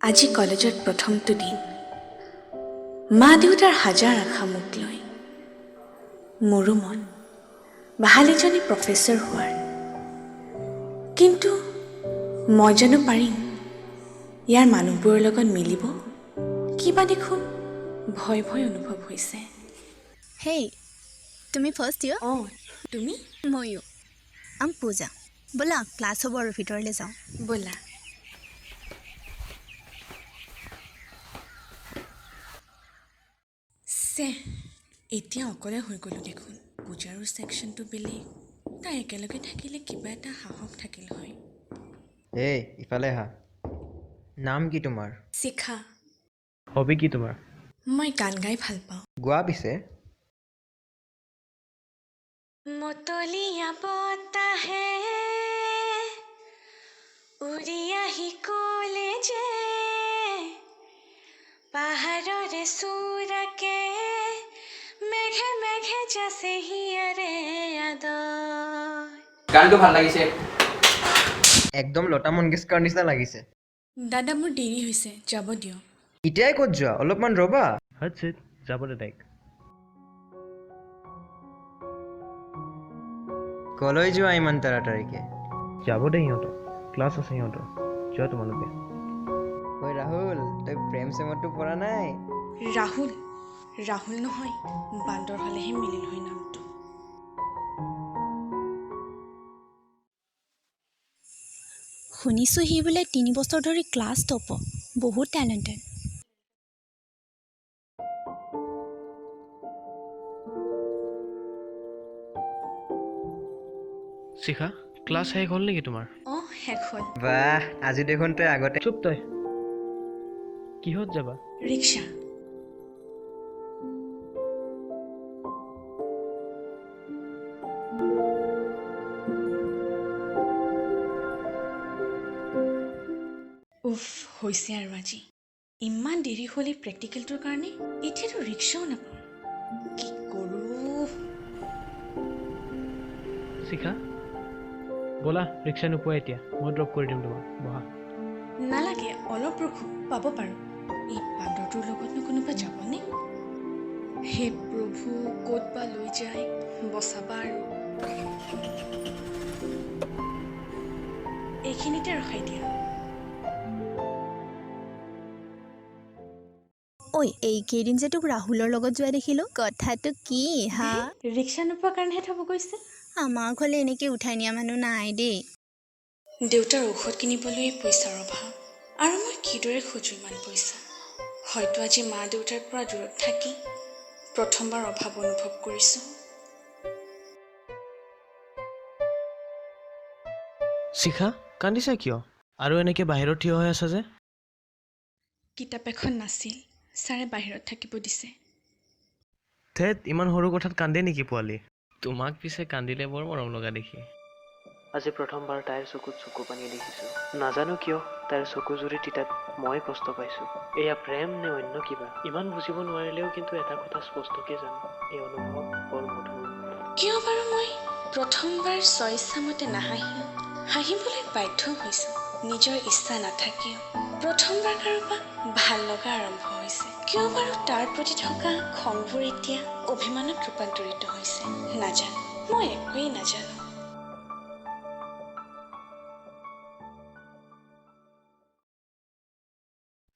আজি কলেজত প্ৰথমটো দিন মা দেউতাৰ হাজাৰ আশা মোক লৈ মোৰো মন বাহালিজনী প্ৰফেচৰ হোৱাৰ কিন্তু মই জানো পাৰিম ইয়াৰ মানুহবোৰৰ লগত মিলিব কিবা দেখোন ভয় ভয় অনুভৱ হৈছে Hey, তুমি ফাৰ্ষ্ট ইয়েৰ? অঁ তুমি ময়ো। আম পূজা। ব'লা ক্লাছ হ'ব আৰু ভিতৰলৈ যাওঁ। ব'লা এতিয়া অকলে হৈ গ'লোঁ দেখোন পূজাৰো ছেকশ্যনটো বেলেগ তাই একেলগে থাকিলে কিবা এটা সাহস থাকিল হয় এই ইফালে হা নাম কি তোমাৰ শিখা হবি কি তোমাৰ মই গান গাই ভাল পাওঁ গোৱা পিছে মতলীয়া বতাহে উৰি আহি ক'লে যে পাহাৰৰে চূড়াকে মেঘে মেঘে যাছে হিয়াৰে আদৰ গানটো ভাল লাগিছে একদম লতা মংগেশকাৰ নিচিনা লাগিছে দাদা মোৰ দেৰি হৈছে যাব দিয়ক এতিয়াই ক'ত যোৱা অলপমান ৰ'বা হটছিট যাব দে তাইক কলৈ যোৱা ইমান তাড়াতাড়িকে যাব দে সিহঁতৰ ক্লাছ আছে সিহঁতৰ যোৱা তোমালোকে ঐ ৰাহুল তই প্ৰেম চেমতটো পৰা নাই ৰাহুল ৰাহুল নহয় বান্দৰ হ'লেহে মিলিল হয় নামটো শুনিছোঁ সি বোলে 3 বছৰ ধৰি ক্লাছ টপ বহুত টেলেণ্টেড শিখা ক্লাছ শেষ হ'ল নেকি তোমাৰ অঁ শেষ হ'ল বাহ আজি দেখোন তই আগতে চুপ তই কিহত যাবা ৰিক্সা উফ হৈছে আৰু আজি ইমান দেৰি হ'লে প্ৰেক্টিকেলটোৰ কাৰণে এতিয়াতো ৰিক্সাও নাপাওঁ কি কৰোঁ শিখা ব'লা ৰিক্সা নোপোৱা এতিয়া মই ড্ৰপ কৰি দিম তোমাক বহা নালাগে অলপ ৰখো পাব পাৰোঁ এই বান্দৰটোৰ লগতনো কোনোবা যাবনে হে প্ৰভু ক'ত বা লৈ যায় বচাবা আৰু এইখিনিতে ৰখাই দিয়া ঐ এইকেইদিন যে তোক ৰাহুলৰ লগত যোৱা দেখিলোঁ কথাটো কি হা ৰিক্সা নোপোৱাৰ কাৰণেহে থ'ব গৈছে আমাৰ ঘৰলে এনেকৈ উঠাই নিয়া মানুহ নাই দেই দেউতাৰ ঔষধ কিনিবলৈ পইচাৰ অভাৱ আৰু মই কিদৰে খোজোঁ ইমান পইচা হয়তো আজি মা দেউতাৰ পৰা দূৰত থাকি প্ৰথমবাৰ অভাৱ অনুভৱ কৰিছোঁ শিখা কান্দিছা কিয় আৰু এনেকৈ বাহিৰত থিয় হৈ আছা যে কিতাপ এখন নাছিল ছাৰে বাহিৰত থাকিব দিছে ধেত ইমান সৰু কথাত কান্দে নেকি পোৱালি তোমাক পিছে কান্দিলে বৰ মৰম লগা দেখি আজি প্ৰথমবাৰ তাইৰ চকুত চকু পানী দেখিছোঁ নাজানো কিয় তাইৰ চকু জুৰি তিতাত মই কষ্ট পাইছোঁ এয়া প্ৰেম নে অন্য কিবা ইমান বুজিব নোৱাৰিলেও কিন্তু এটা কথা স্পষ্টকৈ জানো এই অনুভৱ বৰ মধুৰ কিয় বাৰু মই প্ৰথমবাৰ স্বইচ্ছামতে নাহাঁহি হাঁহিবলৈ বাধ্য হৈছোঁ নিজৰ ইচ্ছা নাথাকিও প্ৰথমবাৰ কাৰোবাক ভাল লগা আৰম্ভ হৈছে কিয় বাৰু তাৰ প্ৰতি থকা খংবোৰ এতিয়া অভিমানত ৰূপান্তৰিত হৈছে নাজানো মই একোৱেই নাজানো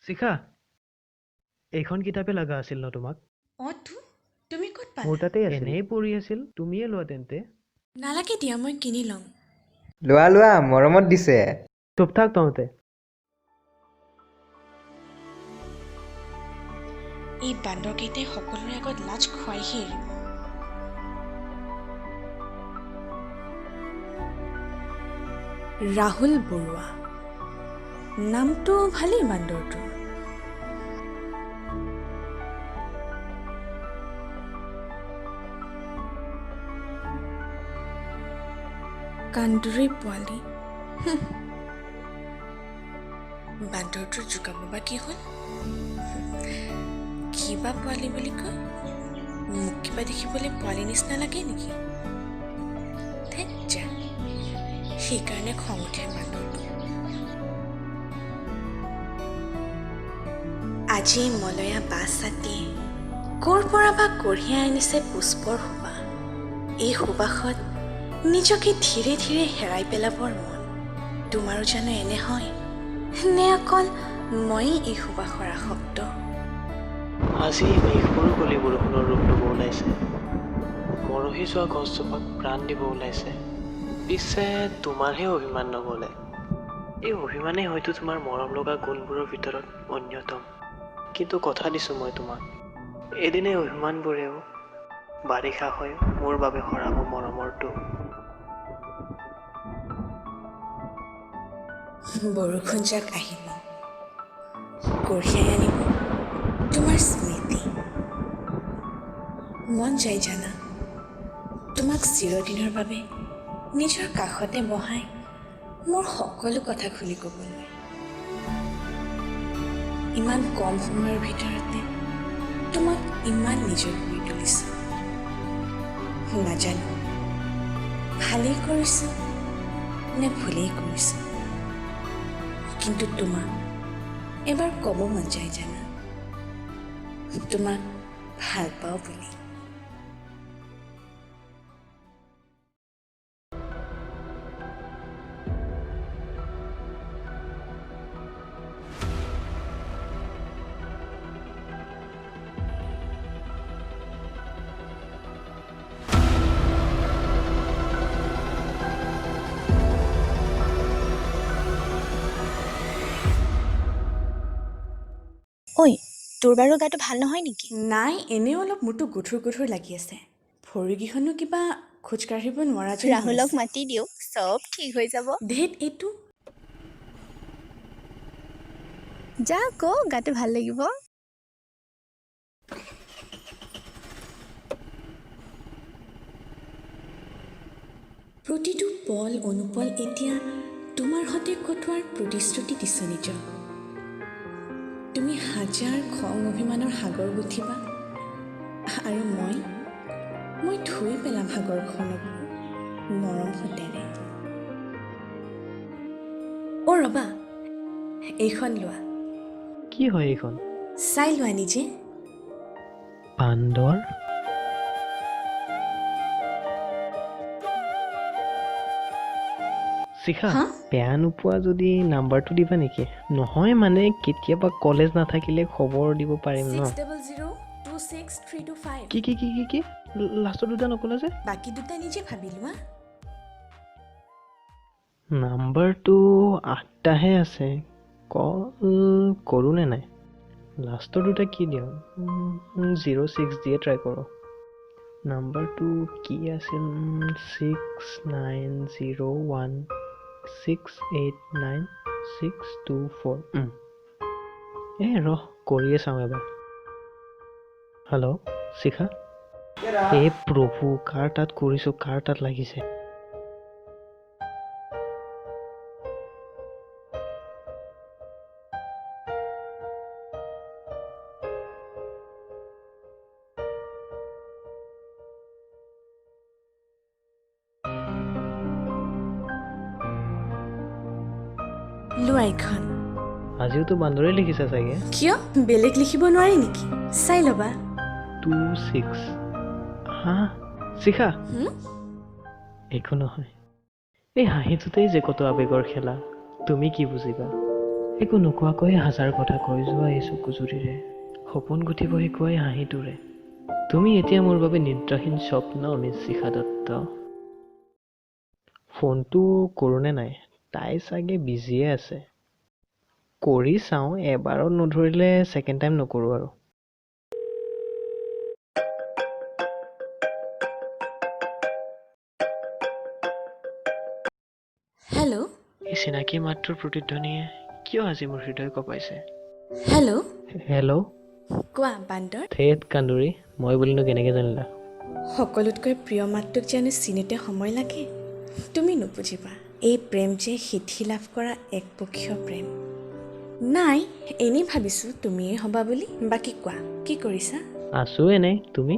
শিখা এইখন কিতাপে লগা আছিল ন তোমাক অঁ তুমি ক'ত মোৰ পালা তাতে এনেই পঢ়ি আছিল তুমিয়ে লোৱা তেন্তে নালাগে দিয়া মই কিনি ল'ম লোৱা লোৱা মৰমত দিছে চুপ থাক তহঁতে এই বান্দৰকেইটাই সকলোৰে আগত লাজ খুৱাইহে এৰিব ৰাহুল বৰুৱা নামটো ভালেই বান্দৰটো কান্দুৰী পোৱালি বান্দৰটোৰ জোকাব বা কি হ'ল কিবা পোৱালি বুলি কয় মোক কিবা দেখিবলৈ পোৱালি নিচিনা লাগে নেকি ধেৎ যা সেইকাৰণে খং উঠে বান্দৰটো আজি মলয়া বা ছাতিয়ে ক'ৰ পৰা বা কঢ়িয়াই আনিছে পুষ্পৰ সুবাস। এই সুবাসত নিজকে ধীৰে ধীৰে হেৰাই পেলাবৰ মন। তোমাৰো জানো এনে হয় নে অকল ময়েই এই সুবাসৰ আসক্ত? আজি মেঘবোৰো কলি বৰষুণৰ ৰূপ ল'ব ওলাইছে, মৰহি যোৱা গছজোপাক প্ৰাণ দিব ওলাইছে। পিছে তোমাৰহে অভিমান নগ'লে। এই অভিমানেই হয়তো তোমাৰ মৰম লগা গুণবোৰৰ ভিতৰত অন্যতম। কিন্তু কথা দিছোঁ মই তোমাক, এদিন এই অভিমানবোৰেও বাৰিষা হৈ মোৰ বাবে সৰাব মৰমৰটো। বৰষুণ যাক আহিব, কঢ়িয়াই আনিব তোমাৰ স্মৃতি। মন যায় জানা, তোমাক চিৰদিনৰ বাবে নিজৰ কাষতে বহাই মোৰ সকলো কথা খুলি ক'বলৈ। ইমান কম সময়ৰ ভিতৰতে তোমাক ইমান নিজৰ কৰি তুলিছোঁ। নাজানো ভালেই কৰিছোঁ নে ভুলেই কৰিছোঁ, কিন্তু তোমাক এবাৰ ক'ব মন যায় জানা, তোমাক ভাল পাওঁ বুলি। ঐ, তোৰ বাৰু গাটো ভাল নহয় নেকি? নাই, এনেও অলপ মোৰতো গধুৰ গধুৰ লাগি আছে। ভৰিকেইখনো কিবা খোজ কাঢ়িব নোৱাৰা যেন হৈ ৰাহুলক আছে। মাতি দিওঁ, চব ঠিক হৈ যাব। ধেত, এইটো যা আকৌ, গাটো ভাল লাগিব। প্ৰতিটো পল অনুপল এতিয়া তোমাৰ সৈতে কটোৱাৰ প্ৰতিশ্ৰুতি দিছোঁ নিজক। তুমি হাজাৰ খং অভিমানৰ সাগৰ গুঠিবা আৰু মই ধুই পেলাম সাগৰখনক মৰম সতেৰে। অ' ৰবা, এইখন লোৱা, কি হয় এইখন? চাই লোৱা নিজে। বান্দৰ? শিখা, হা? বেয়া নোপোৱা যদি নাম্বাৰটো দিবা নেকি? নহয় মানে কেতিয়াবা কলেজ নাথাকিলে খবৰ দিব পাৰিম ন। 60026325। কি কি কি কি কি লাষ্টৰ দুটা নকলা যে? বাকী দুটা নিজে ভাবি লোৱা। নাম্বাৰটো 8টাহে আছে, কল কৰোঁ নে নাই? লাষ্টৰ দুটা কি দিওঁ? 06 দিয়ে ট্ৰাই কৰোঁ। নাম্বাৰটো কি আছিল? 6901689624। ৰহ, কৰিয়ে চাওঁ এবাৰ। হেল্ল' শিখা? হে প্ৰভু, কাৰ তাত কৰিছোঁ, কাৰ তাত লাগিছে? লোৱা এইখন। আজিওতো বান্দৰে লিখিছে চাগে। কিয় বেলেগ লিখিব নোৱাৰি নেকি? চাই ল'বা। 26 হা শিখা, হুম? একো নহয়। এই হাঁহিটোতেই যে কত আৱেগৰ খেলা, তুমি কি বুজিবা? একো নোকোৱাকৈ হাজাৰ কথা কৈ যোৱা এই চকুজুৰিৰে, সপোন গুঠিব শিকোৱাই হাঁহিটোৰে। তুমি এতিয়া মোৰ বাবে নিদ্ৰাহীন স্বপ্ন, মিছ শিখা দত্ত। ফোনটো কৰোঁনে নাই? তাই চাগে বিজিয়ে আছে। কৰি চাওঁ, এবাৰত নধৰিলে ছেকেণ্ড টাইম নকৰোঁ আৰু। হেল্ল'। এই চিনাকি মাতটোৰ প্ৰতিধ্বনিয়ে কিয় আজি মোৰ হৃদয় কঁপাইছে? হেল্ল'। হেল্ল'। কোৱা বান্দৰ। থেত কান্দুৰী, মই বুলিনো কেনেকৈ জানিলা? সকলোতকৈ প্ৰিয় মাতটোক জানো চিনোতে সময় লাগে? তুমি নুবুজিবা, এই প্ৰেম যে সিদ্ধি লাভ কৰা একপক্ষীয় প্ৰেম। নাই, এনেই ভাবিছোঁ তুমিয়ে হ'বা বুলি। বাকী কোৱা, কি কৰিছা? আছোঁ এনেই, তুমি?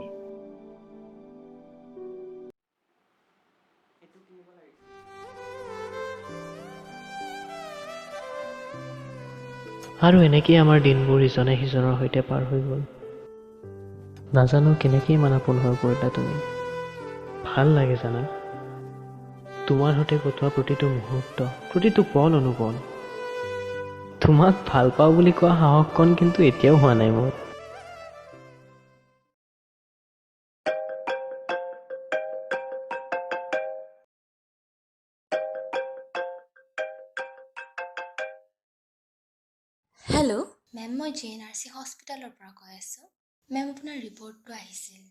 আৰু এনেকেই আমাৰ দিনবোৰ ইজনে সিজনৰ সৈতে পাৰ হৈ গ'ল। নাজানো কেনেকৈ ইমান আপোন হৈ পৰিলা তুমি। ভাল লাগে জানা, তোমাৰ সৈতে কটোৱা প্ৰতিটো মুহূৰ্ত, প্ৰতিটো পল অনুপল। তোমাক ভাল পাওঁ বুলি কোৱা সাহসকণ কিন্তু এতিয়াও হোৱা নাই মোৰ। হেল্ল', মেম, মই JNRC হস্পিটেলৰ পৰা কৈ আছোঁ। মেম, আপোনাৰ ৰিপৰ্টটো আহিছিল।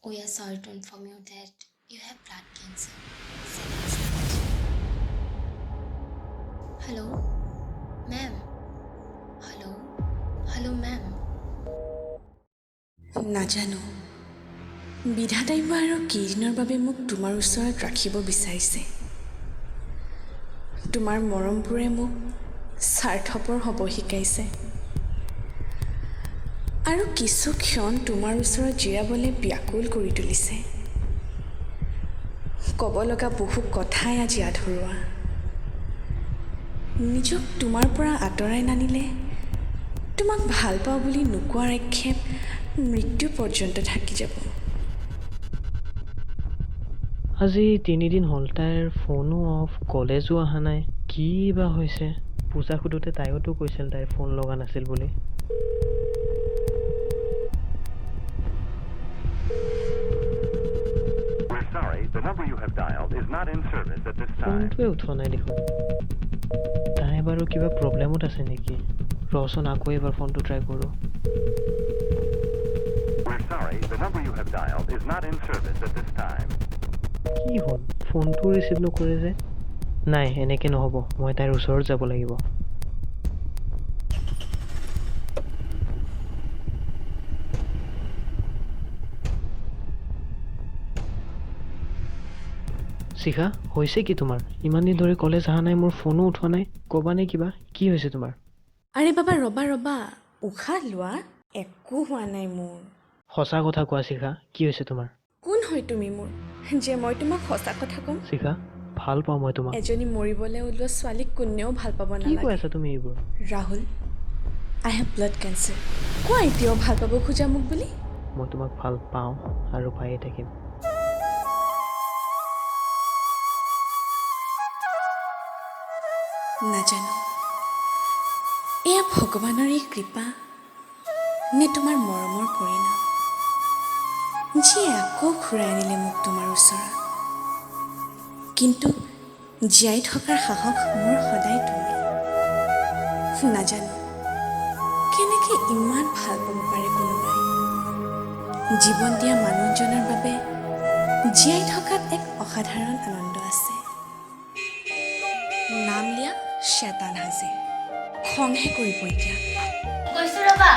We are sorry to inform you that you have blood cancer. Hello' ma'am, hello' ma'am. নাজানো বিধাতাই বা আৰু কেইদিনৰ বাবে মোক তোমাৰ ওচৰত ৰাখিব বিচাৰিছে। তোমাৰ মৰমবোৰে মোক স্বাৰ্থপৰ হ'ব শিকাইছে আৰু কিছু ক্ষণ তোমাৰ ওচৰত জিৰাবলৈ ব্যাকুল কৰি তুলিছে। ক'ব লগা বহু কথাই আজি আধৰুৱা। নিজক তোমাৰ পৰা আঁতৰাই নানিলে তোমাক ভাল পাওঁ বুলি নোকোৱাৰ আক্ষেপ মৃত্যু পৰ্যন্ত থাকি যাব। আজি 3 দিন হ'ল, তাইৰ ফোনো অফ, কলেজো অহা নাই। কি বা হৈছে? পূজা সোধোতে তাইওতো কৈছিল তাইৰ ফোন লগা নাছিল বুলি। We're sorry, the number you have dialed is not in service at this time. ফোনটোৱে উঠোৱা নাই দেখোন। তাই বাৰু কিবা প্ৰব্লেমত আছে নেকি? ৰচোন আকৌ এবাৰ ফোনটো ট্ৰাই কৰোঁ। We're sorry, the number you have dialed is not in service at this time. কি হ'ল? ফোনটো ৰিচিভ নকৰে যে? নাই, এনেকে নহ'ব। মই তাইৰ ওচৰত যাব লাগিব। শিখা, হৈছে কি তোমাৰ? ইমান দিন ধৰি কলেজ অহা নাই, মোৰ ফোনো উঠোৱা নাই। ক'বা নে কিবা? কি হৈছে তোমাৰ? আৰে বাবা, ৰবা, উশাহ লোৱা। একো হোৱা নাই মোৰ। সঁচা কথা কোৱা শিখা, কি হৈছে তোমাৰ? কোন হয় তুমি মোৰ যে মই তোমাক সঁচা কথা ক'ম? শিখা, ভাল পাওঁ মই তোমাক। এজনী মৰিবলৈ ওলোৱা ছোৱালীক কোনেও ভাল পাব কি কৈ নালাগে। আছা তুমি এইবোৰ? ৰাহুল, আই হেভ ব্লাড কেঞ্চাৰ। কোৱা এতিয়াও ভাল পাব খোজা মোক বুলি? মই তোমাক ভাল পাওঁ আৰু পায়ে থাকিম। নাজানো এয়া ভগৱানৰে কৃপা নে তোমাৰ মৰমৰ পৰিণাম, যিয়ে আকৌ ঘূৰাই আনিলে মোক তোমাৰ ওচৰত। কিন্তু জীয়াই থকাৰ সাহস মোৰ সদায় তুমি। নাজানো কেনেকৈ ইমান ভাল পাব পাৰে কোনোবাই। জীৱন দিয়া মানুহজনৰ বাবে জীয়াই থকাত এক অসাধাৰণ আনন্দ আছে। নাম লিয়া শ্বেতান হাজে, খংহে কৰিব এতিয়া। গৈছোঁ ৰ'বা।